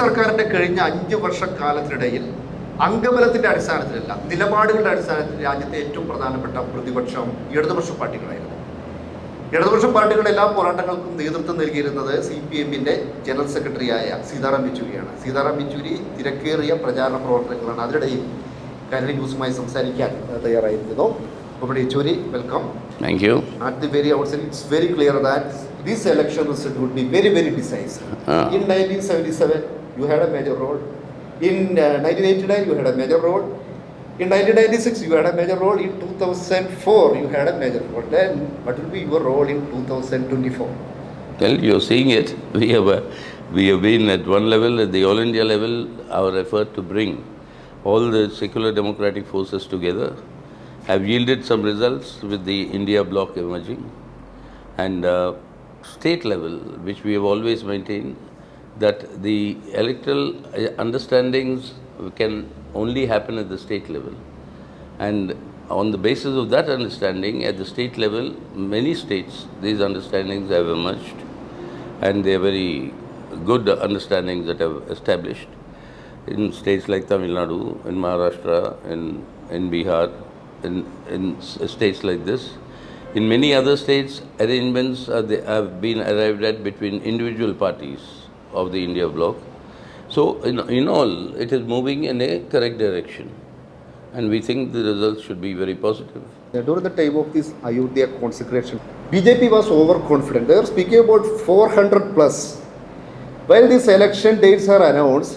സർക്കാരിൻ്റെ കഴിഞ്ഞ 5 വർഷക്കാലത്തിനിടയിൽ അംഗബലത്തിൻ്റെ അടിസ്ഥാനത്തിലല്ല, നിലപാടുകളുടെ അടിസ്ഥാനത്തിൽ രാജ്യത്തെ ഏറ്റവും പ്രധാനപ്പെട്ട പ്രതിപക്ഷം ഇടതുപക്ഷ പാർട്ടികളായിരുന്നു. ഇടതുപക്ഷ പാർട്ടികളുടെ എല്ലാ പോരാട്ടങ്ങൾക്കും നേതൃത്വം നൽകിയിരുന്നത് CPM-ന്റെ ജനറൽ സെക്രട്ടറിയായ സീതാറാം യെച്ചൂരിയാണ്. സീതാറാം യെച്ചൂരി തിരക്കേറിയ പ്രചാരണ പ്രവർത്തനങ്ങളാണ്. അതിനിടയിൽ കൈരളി ന്യൂസുമായി സംസാരിക്കാൻ തയ്യാറായിരിക്കുന്നു. Yechury, welcome. Thank you. At the very outset, it's very clear that this election result would be very, very decisive. In 1977, you had a major role. In 1989, you had a major role. In 1996, you had a major role. In 2004, you had a major role. Then, what will be your role in 2024? Well, you're seeing it. We have been at one level, at the All India level, our effort to bring all the secular democratic forces together have yielded some results with the India bloc emerging, and state level, which we have always maintained, that the electoral understandings can only happen at the state level, and on the basis of that understanding at the state level, many states, these understandings have emerged, and they are very good understandings that have established in states like Tamil Nadu, in Maharashtra, in Bihar, in states like this. In many other states, arrangements have been arrived at between individual parties of the India bloc. So, in all, it is moving in a correct direction, and we think the results should be very positive. During the time of this Ayodhya consecration, BJP was overconfident. They are speaking about 400 plus. While these election dates are announced,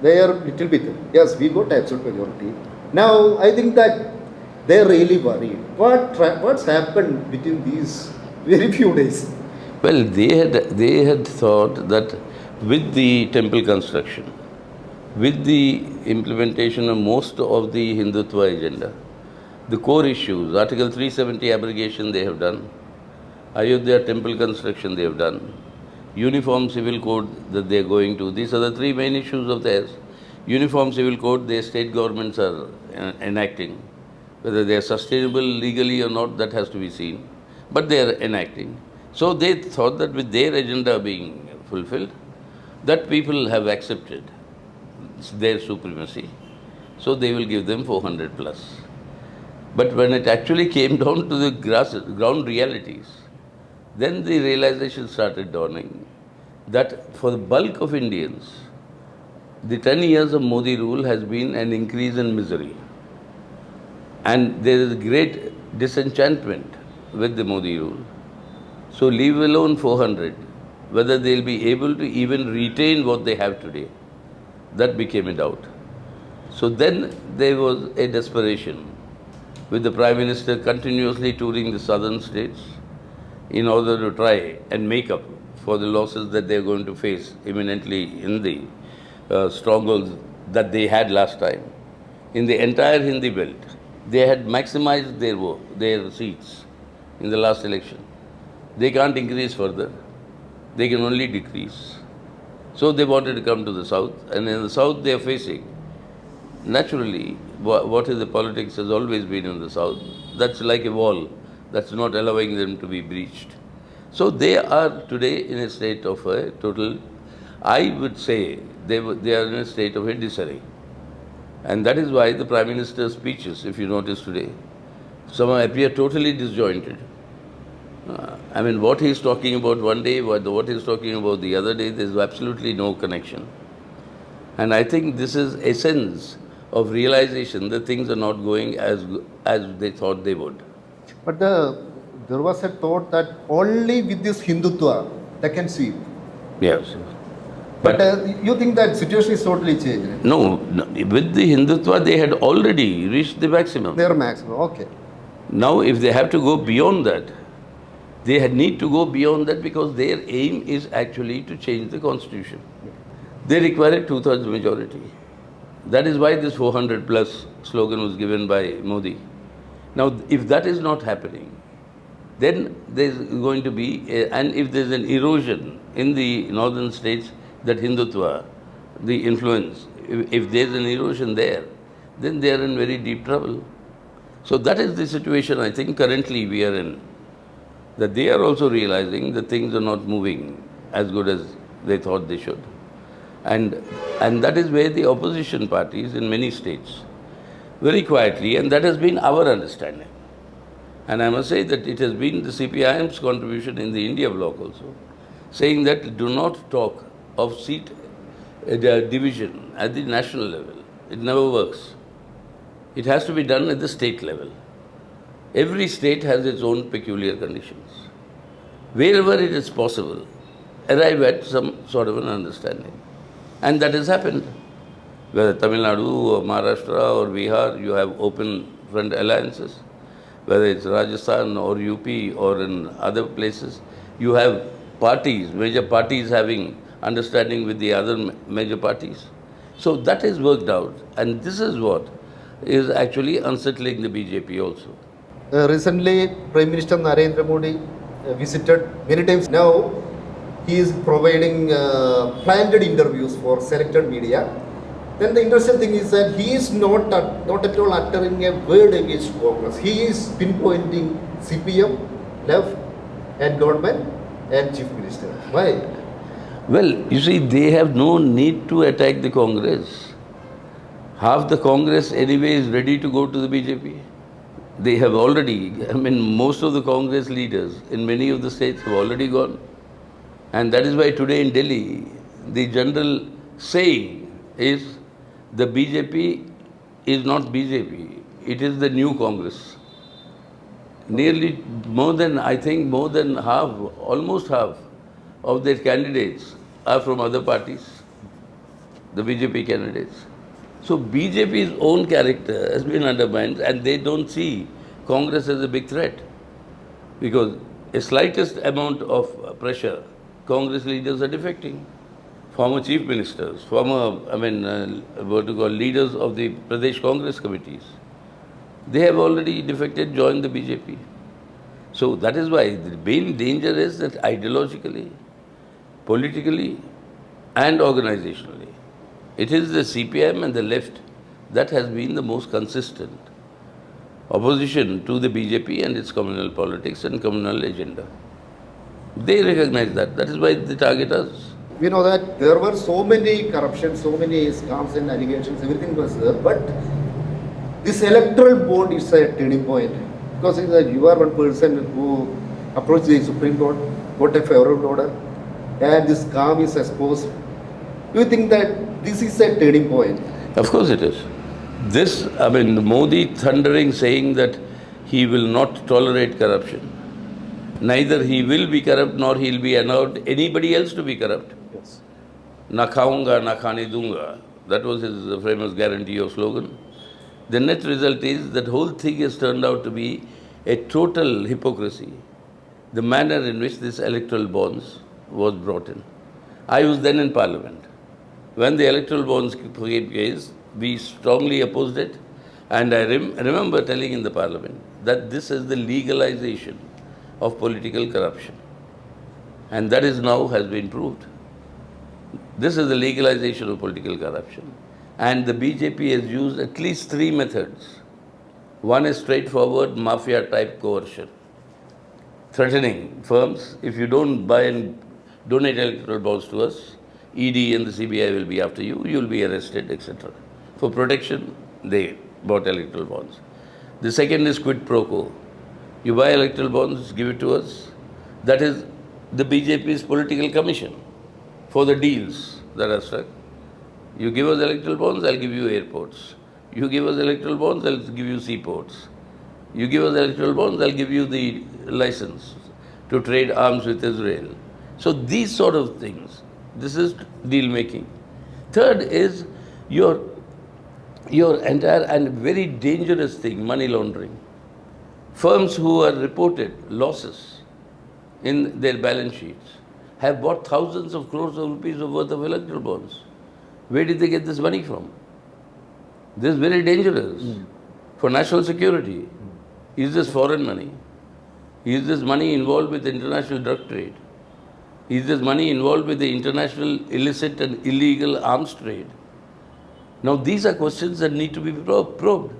they are little bit, yes, we got absolute majority. Now, I think that they're really worried. What's happened between these very few days? Well, they had thought that with the temple construction, with the implementation of most of the Hindutva agenda, the core issues, Article 370 abrogation they have done, Ayodhya temple construction they have done, uniform civil code that they are going to. These are the three main issues of theirs. Uniform civil code, their state governments are enacting. Whether they are sustainable legally or not, that has to be seen. But they are enacting. So they thought that with their agenda being fulfilled, that people have accepted their supremacy. So they will give them 400 plus. But when it actually came down to the ground realities, then the realization started dawning that for the bulk of Indians, the 10 years of Modi rule has been an increase in misery. And there is great disenchantment with the Modi rule. So leave alone 400, whether they will be able to even retain what they have today, that became a doubt. So then there was a desperation with the Prime Minister continuously touring the southern states in order to try and make up for the losses that they are going to face imminently in the strongholds that they had last time. In the entire Hindi belt, they had maximized their seats in the last election. They can't increase further. They can only decrease. So they wanted to come to the south, and in the south they are facing, naturally, what is the politics has always been in the south. That's like a wall that's not allowing them to be breached. So they are today in a state of a total, I would say, they are in a state of a disarray. And that is why the Prime Minister's speeches, if you notice today, some appear totally disjointed. I mean, what he is talking about one day, what he is talking about the other day, there is absolutely no connection. And I think this is a sense of realization that things are not going as they thought they would. But there was a thought that only with this Hindutva, they can sweep. Yes. But you think that situation is totally changed? No, with the Hindutva, they had already reached the maximum. Their maximum, okay. Now, if they have to go beyond that, they need to go beyond that because their aim is actually to change the constitution. They require a 2/3 majority. That is why this 400 plus slogan was given by Modi. Now, if that is not happening, then there is going to be, and if there is an erosion in the northern states, that Hindutva, the influence, if there is an erosion there, then they are in very deep trouble. So that is the situation I think currently we are in. That they are also realizing that things are not moving as good as they thought they should. And, and that is where the opposition parties in many states, very quietly, and that has been our understanding. And I must say that it has been the CPIM's contribution in the India bloc also, saying that do not talk of seat division at the national level. It never works. It has to be done at the state level. Every state has its own peculiar conditions. Wherever it is possible, arrive at some sort of an understanding. And that has happened. Whether Tamil Nadu or Maharashtra or Bihar, you have open front alliances. Whether it's Rajasthan or UP or in other places, you have parties, major parties having understanding with the other major parties. So that is worked out, and this is what is actually unsettling the BJP also. Recently, Prime Minister Narendra Modi visited many times. Now, he is providing planted interviews for selected media. Then the interesting thing is that he is not at all uttering a word against Congress. He is pinpointing CPM, left, and government, and Chief Minister. Why? Well, you see, they have no need to attack the Congress. Half the Congress anyway is ready to go to the BJP. They have already, most of the Congress leaders in many of the states have already gone. And that is why today in Delhi, the general saying is the BJP is not BJP, it is the new Congress. Nearly more than half, almost half of their candidates are from other parties, the BJP candidates. So BJP's own character has been undermined, and they don't see Congress as a big threat. Because a slightest amount of pressure, Congress leaders are defecting. Former chief ministers, leaders of the Pradesh Congress committees, they have already defected, joined the BJP. So that is why the main danger is that ideologically, politically, and organizationally, it is the CPIM and the left that has been the most consistent opposition to the BJP and its communal politics and communal agenda. They recognize that. That is why they target us. We know that there were so many corruptions, so many scams and allegations, everything was there. But this electoral bond is a turning point. Because you are one person who approached the Supreme Court, got a favorable order, and this scam is exposed. Do you think that this is a turning point? Of course it is. This, Modi thundering saying that he will not tolerate corruption. Neither he will be corrupt nor he will be allowed anybody else to be corrupt. Yes. Na khaunga, na khane dunga. That was his famous guarantee or slogan. The net result is that whole thing has turned out to be a total hypocrisy. The manner in which this electoral bonds was brought in. I was then in Parliament. When the electoral bonds case, we strongly opposed it, and I remember telling in the Parliament that this is the legalization of political corruption. And that is now has been proved. This is the legalization of political corruption. And the BJP has used at least three methods. One is straightforward mafia-type coercion. Threatening firms, if you don't buy and donate electoral bonds to us, ED and the CBI will be after you, you will be arrested, etc. For protection, they bought electoral bonds. The second is quid pro quo. You buy electoral bonds, give it to us. That is the BJP's political commission for the deals that are struck. You give us electoral bonds, I'll give you airports. You give us electoral bonds, I'll give you seaports. You give us electoral bonds, I'll give you the license to trade arms with Israel. So these sort of things, this is deal making. Third is your entire and very dangerous thing, money laundering. Firms who are reported losses in their balance sheets have bought thousands of crores of rupees worth of electoral bonds. Where did they get this money from? This is very dangerous for national security. Is this foreign money? Is this money involved with international drug trade? Is this money involved with the international illicit and illegal arms trade? Now these are questions that need to be probed.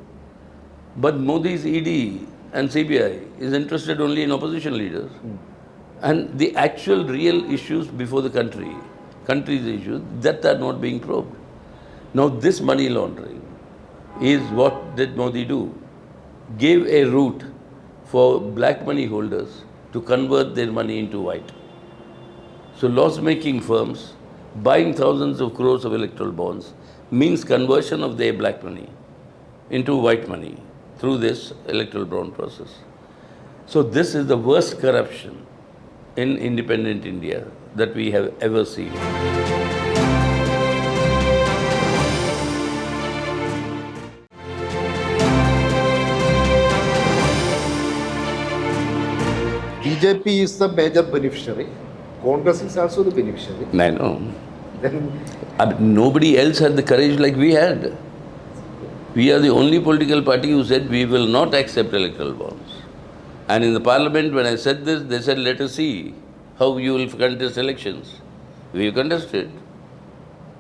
But Modi's ED and CBI is interested only in opposition leaders. And the actual real issues before the country, country's issues that are not being probed. Now this money laundering is what did Modi do? Gave a route for black money holders to convert their money into white. So loss-making firms buying thousands of crores of electoral bonds means conversion of their black money into white money through this electoral bond process. So this is the worst corruption in independent India that we have ever seen. BJP is the major beneficiary. Congress is also the beneficiary. I know. Then Nobody else had the courage like we had. We are the only political party who said we will not accept electoral bonds. And in the parliament, when I said this, they said, let us see how you will contest elections. We contested.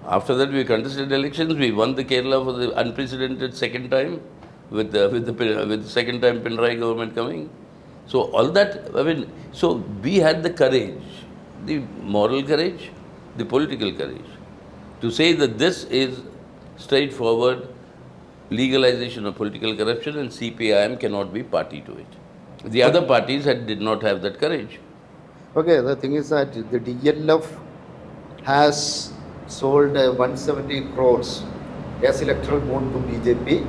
After that, we contested elections. We won the Kerala for the unprecedented second time with the second time Pinarayi government coming. So all that, so we had the courage, the moral courage, the political courage to say that this is straightforward legalization of political corruption and CPIM cannot be party to it. The other parties did not have that courage. okay, the thing is that the DLF has sold 170 crores as electoral bond to BJP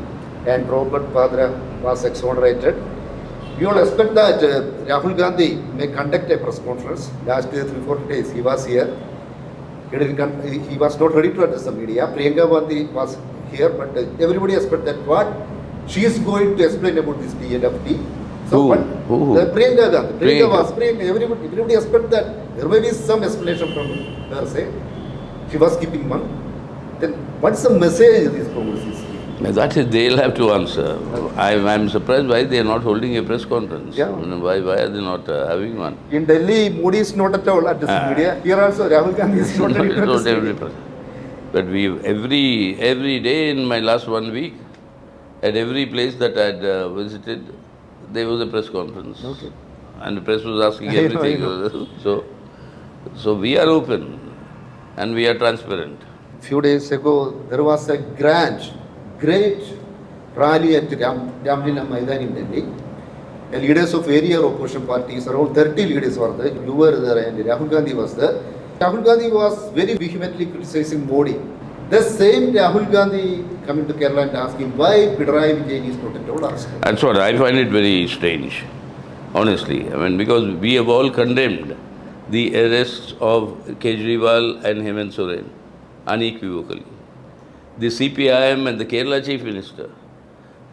and Robert Vadra was exonerated. We all expect that Rahul Gandhi may conduct a press conference. Last 3-4 days he was here. He was not ready to address the media. Priyanka Gandhi was here, but everybody expect that what she is going to explain about this DLFT. So, Priyanka Gandhi, everybody expect that there may be some explanation from her say. She was keeping mum. Then what's the message this Congress is giving? That is, they'll have to answer. I'm surprised why they are not holding a press conference. Yeah. Why are they not having one? In Delhi, Modi is not at all addressing media. Here also, Rahul Gandhi is not ready to address media. But we every day in my last 1 week, at every place that I had visited, there was a press conference. Okay. And the press was asking everything. I know. So we are open and we are transparent. Few days ago, there was a great rally at Ramlina Maidan in Delhi. The leaders of various opposition parties, around 30 leaders were there. You were there and Rahul Gandhi was there. Rahul Gandhi was very vehemently criticizing Modi. The same Rahul Gandhi coming to Kerala and asking why Pinarayi Vijayan is not at all asking. That's what I find it very strange, honestly. Because we have all condemned the arrests of Kejriwal and Hemant Soren unequivocally. The CPIM and the Kerala Chief Minister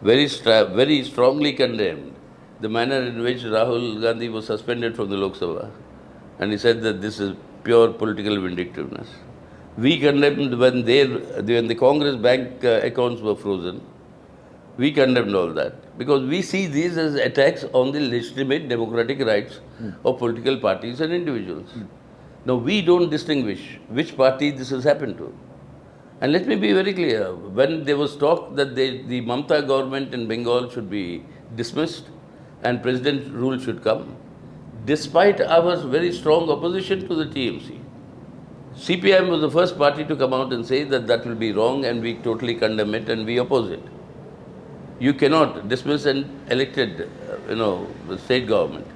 very strongly condemned the manner in which Rahul Gandhi was suspended from the Lok Sabha. And he said that this is pure political vindictiveness. We condemned when the Congress bank accounts were frozen. We condemned all that because we see these as attacks on the legitimate democratic rights of political parties and individuals. Now, we don't distinguish which party this has happened to. And let me be very clear, when there was talk that the Mamata government in Bengal should be dismissed and president rule should come, despite our very strong opposition to the TMC, CPIM was the first party to come out and say that that will be wrong and we totally condemn it and we oppose it. You cannot dismiss an elected, the state government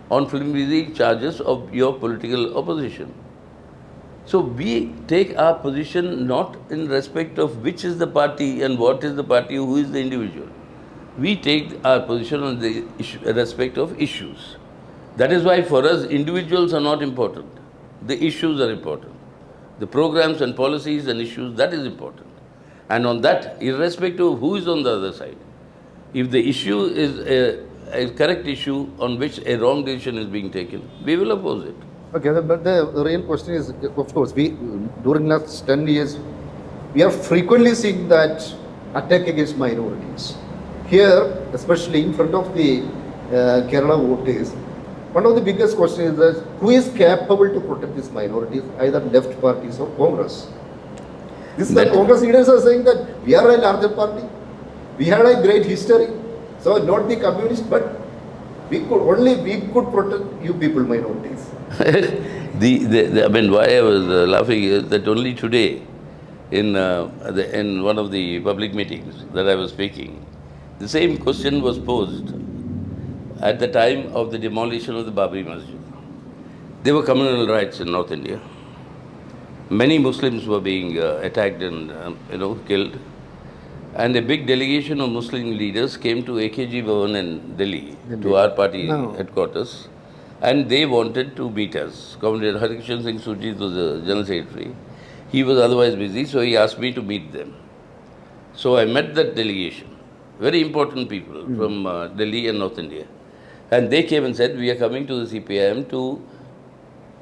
on flimsy charges of your political opposition. So we take our position not in respect of which is the party and what is the party, who is the individual. We take our position on the respect of issues. That is why for us, individuals are not important. The issues are important. The programs and policies and issues, that is important. And on that, irrespective of who is on the other side, if the issue is a correct issue on which a wrong decision is being taken, we will oppose it. Okay, but the real question is, of course, during last 10 years, we are frequently seeing that attack against minorities. Here, especially in front of the Kerala voters, one of the biggest questions is that who is capable to protect these minorities, either left parties or Congress? This is the Congress leaders are saying that we are a larger party. We had a great history. So not the communists, but we could protect you people, minorities. I mean, why I was laughing is that only today, in one of the public meetings that I was speaking, the same question was posed at the time of the demolition of the Babri Masjid. There were communal riots in North India. Many Muslims were being attacked and killed. And a big delegation of Muslim leaders came to AKG Bhavan in Delhi, to our party headquarters, and they wanted to meet us. Comrade Harkishan Singh Surjit was the General Secretary. He was otherwise busy, so he asked me to meet them. So I met that delegation, very important people from Delhi and North India. And they came and said, we are coming to the CPIM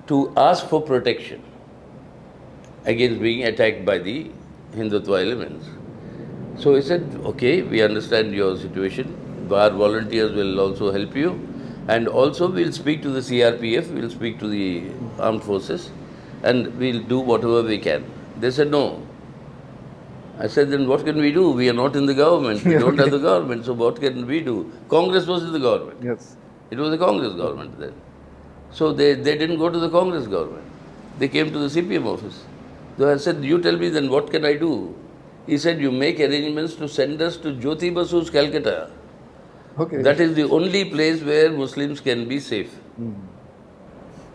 to ask for protection against being attacked by the Hindutva elements. So he said, okay, we understand your situation. Our volunteers will also help you. And also we'll speak to the CRPF, we'll speak to the armed forces, and we'll do whatever we can. They said, no. I said, then what can we do? We are not in the government. We don't have the government. So what can we do? Congress was in the government. Yes. It was the Congress government then. So they didn't go to the Congress government. They came to the CPM office. So I said, you tell me then what can I do? He said, you make arrangements to send us to Jyoti Basu's Calcutta. Okay. That is the only place where Muslims can be safe.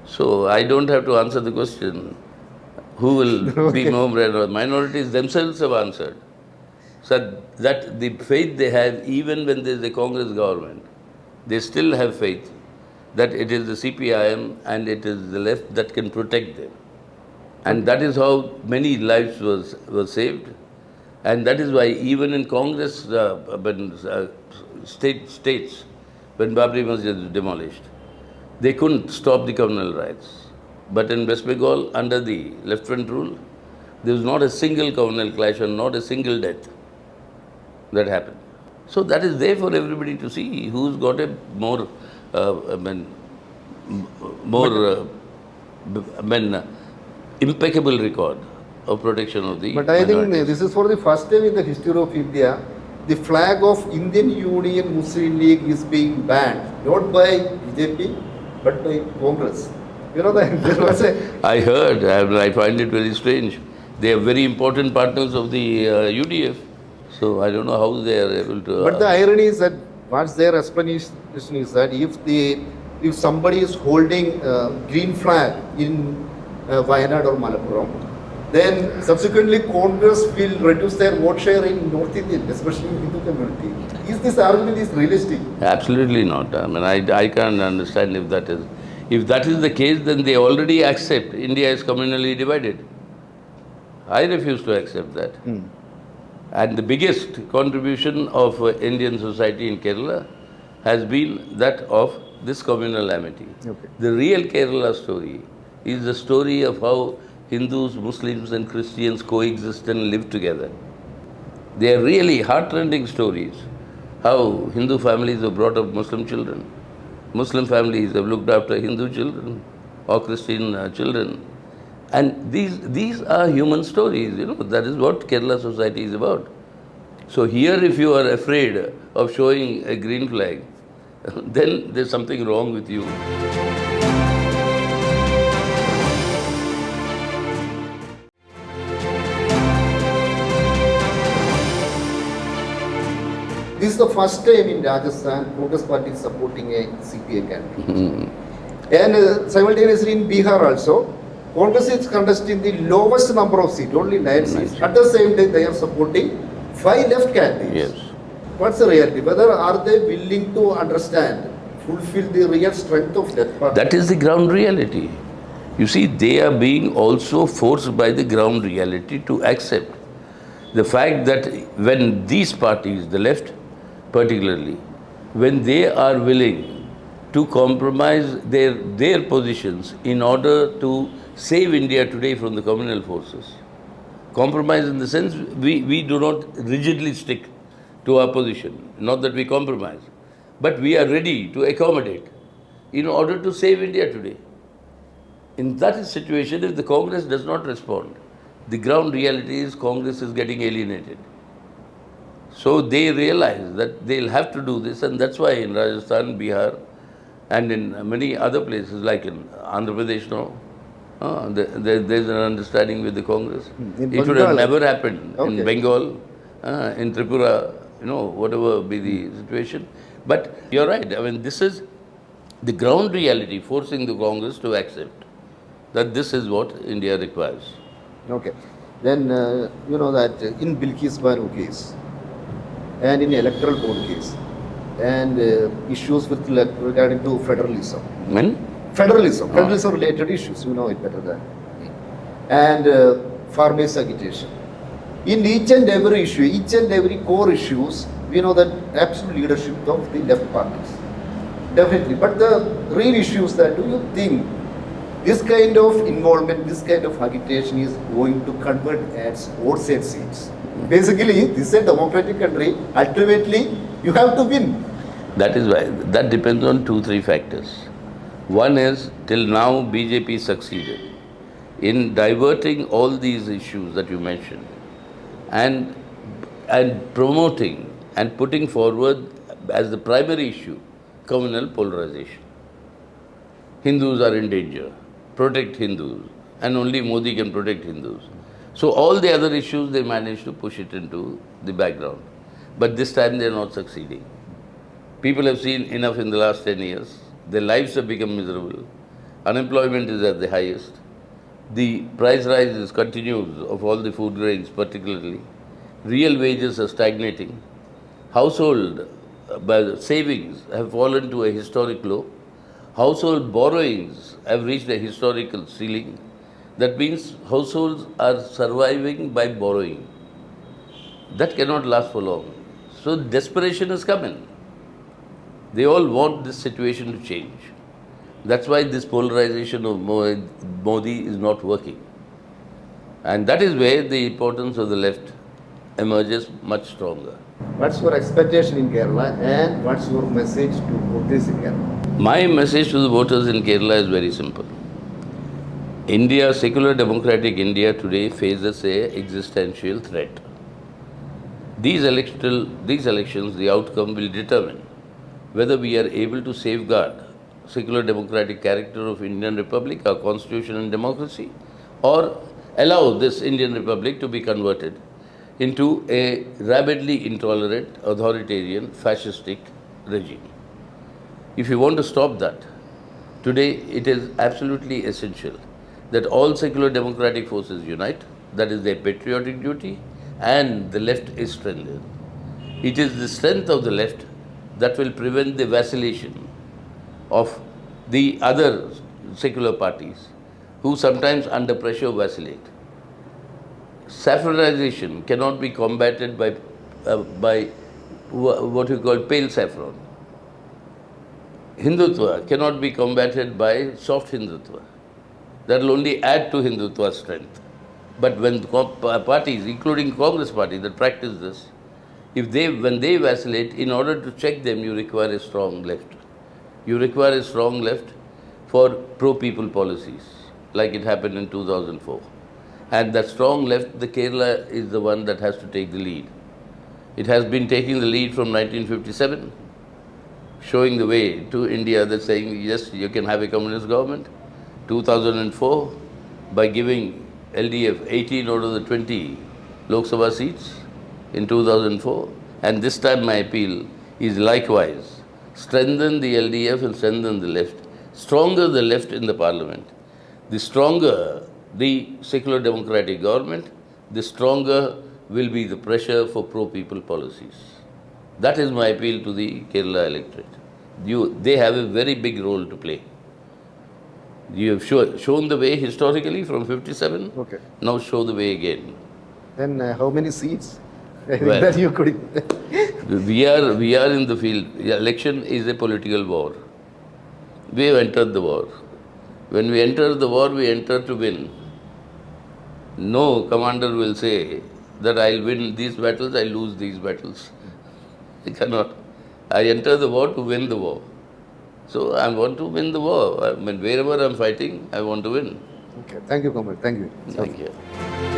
So I don't have to answer the question, who will be more minorities themselves have answered. So that the faith they have, even when there is a Congress government, they still have faith that it is the CPIM and it is the left that can protect them. And that is how many lives were saved. And that is why even in Congress states, when Babri Masjid was demolished, they couldn't stop the communal riots. But in West Bengal, under the left front rule, there was not a single communal clash and not a single death that happened. So that is there for everybody to see who's got a more, impeccable record of protection of the But I think minorities. this is for the first time in the history of India, the flag of Indian Union Muslim League is being banned, not by BJP, but by Congress. You know that there was a... I heard, I find it very strange. They are very important partners of the UDF. So I don't know how they are able to... But the irony is that what's their explanation is that if somebody is holding green flag in Wayanad or Malappuram, then subsequently Congress will reduce their vote share in North Indian, especially in Hindu community. Is this argument is realistic? Absolutely not. I mean, I can't understand if that is... If that is the case, then they already accept India is communally divided. I refuse to accept that. And the biggest contribution of Indian society in Kerala has been that of this communal amity. Okay. The real Kerala story is the story of how Hindus, Muslims and Christians coexist and live together. They are really heartrending stories. How Hindu families have brought up Muslim children. Muslim families have looked after Hindu children or Christian children. And these are human stories, that is what Kerala society is about. So here if you are afraid of showing a green flag, then there's something wrong with you. This is the first time in Rajasthan Congress party is supporting a CPA candidate. And simultaneously in Bihar also, Congress is contesting the lowest number of seats, only 9 seats. At the same time, they are supporting 5 left candidates. Yes. What's the reality? Whether are they willing to understand, fulfill the real strength of that party? That is the ground reality. You see, they are being also forced by the ground reality to accept the fact that when these parties, the left particularly, when they are willing to compromise their positions in order to save India today from the communal forces. Compromise in the sense we do not rigidly stick to our position, not that we compromise, but we are ready to accommodate in order to save India today. In that situation, if the Congress does not respond, the ground reality is Congress is getting alienated. So they realize that they'll have to do this, and that's why in Rajasthan, Bihar, and in many other places like in Andhra Pradesh now, There's an understanding with the Congress. In It should have Bengal. never happened Okay. in Bengal, in Tripura, whatever be the situation. But you're right. I mean, this is the ground reality forcing the Congress to accept that this is what India requires. Okay. Then you know that in Bilkis Banu case and in electoral bond case and issues with regarding to federalism. When? Federalism related issues, you know it better than me. And farmers agitation. In each and every issue, each and every core issues, we know that absolute leadership of the left parties. Definitely. But the real issues that do you think this kind of involvement, this kind of agitation is going to convert as votes and seats? Basically, this is a democratic country. Ultimately, you have to win. That is why. That depends on 2-3 factors. One is, till now, BJP succeeded in diverting all these issues that you mentioned and promoting and putting forward as the primary issue communal polarization. Hindus are in danger. Protect Hindus. And only Modi can protect Hindus. So all the other issues, they managed to push it into the background. But this time they are not succeeding. People have seen enough in the last 10 years. Their lives have become miserable. Unemployment is at the highest. The price rises continues of all the food grains particularly. Real wages are stagnating. Household savings have fallen to a historic low. Household borrowings have reached a historical ceiling. That means households are surviving by borrowing. That cannot last for long. So desperation is coming. They all want this situation to change. That's why this polarization of Modi is not working. And that is where the importance of the left emerges much stronger. What's your expectation in Kerala and what's your message to voters in Kerala? My message to the voters in Kerala is very simple. India, secular democratic India today faces a existential threat. These elections, the outcome will determine whether we are able to safeguard secular democratic character of Indian Republic, our constitution and democracy, or allow this Indian Republic to be converted into a rabidly intolerant, authoritarian, fascistic regime. If you want to stop that, today it is absolutely essential that all secular democratic forces unite. That is their patriotic duty, and the left is strengthened. It is the strength of the left that will prevent the vacillation of the other secular parties who sometimes under pressure vacillate. Saffronization cannot be combated by what we call pale saffron. Hindutva cannot be combated by soft Hindutva. That will only add to Hindutva's strength. But when parties, including Congress party, that practice this, when they vacillate, in order to check them, you require a strong left. You require a strong left for pro-people policies, like it happened in 2004. And that strong left, the Kerala is the one that has to take the lead. It has been taking the lead from 1957, showing the way to India, that saying, yes, you can have a communist government. 2004, by giving LDF 18 out of the 20 Lok Sabha seats in 2004. And this time my appeal is likewise, strengthen the LDF and strengthen the left. Stronger the left in the parliament, the stronger the secular democratic government, the stronger will be the pressure for pro-people policies. That is my appeal to the Kerala electorate. They have a very big role to play. You have shown the way historically from 57. Okay. Now show the way again. Then how many seats? I think Well, that you could. we are in the field. The election is a political war. We have entered the war. When we enter the war, we enter to win. No commander will say that I'll win these battles, I'll lose these battles. I cannot. I enter the war to win the war. So I want to win the war. I mean, wherever I'm fighting, I want to win. Okay. Thank you, Kamal. Thank you. Thank you.